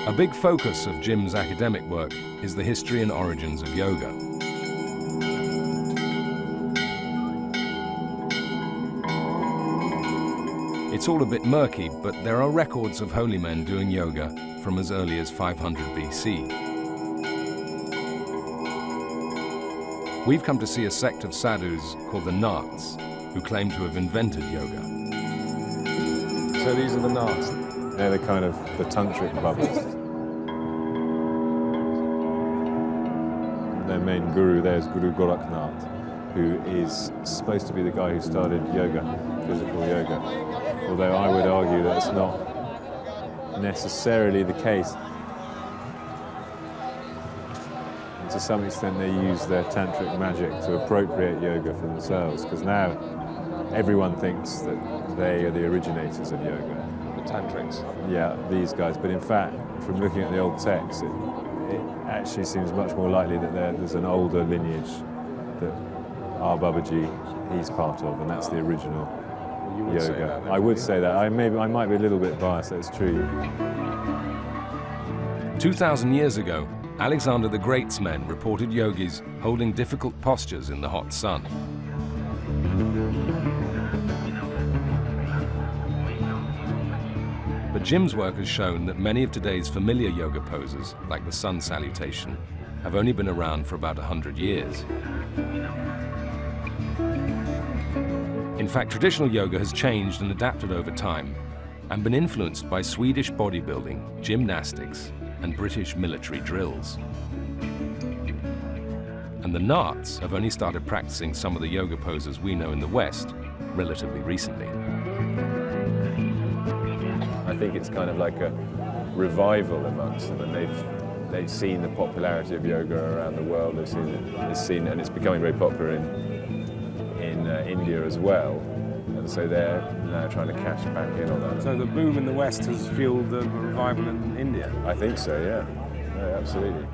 A big focus of Jim's academic work is the history and origins of yoga. It's all a bit murky, but there are records of holy men doing yoga from as early as 500 BC. We've come to see a sect of sadhus called the Nats, who claim to have invented yoga. So these are the Nats. They're the kind of the tantric brothers. Their main guru there is Guru Goraknath, who is supposed to be the guy who started yoga, physical yoga. Although I would argue that it's not necessarily the case. And to some extent they use their tantric magic to appropriate yoga for themselves, because now everyone thinks that they are the originators of yoga. The tantrics. Yeah, these guys. But in fact, from looking at the old texts, it actually seems much more likely that there's an older lineage that our Babaji, he's part of, and that's the original yoga. I would say that. I might be a little bit biased, that's true. 2,000 years ago, Alexander the Great's men reported yogis holding difficult postures in the hot sun. But Jim's work has shown that many of today's familiar yoga poses, like the sun salutation, have only been around for about 100 years. In fact, traditional yoga has changed and adapted over time and been influenced by Swedish bodybuilding, gymnastics, and British military drills. And the Nats have only started practicing some of the yoga poses we know in the West relatively recently. I think it's kind of like a revival amongst them, and they've seen the popularity of yoga around the world. They've seen it, and it's becoming very popular in India as well. And so they're now trying to cash back in on that. So the boom in the West has fueled the revival in India? I think so, yeah. No, absolutely.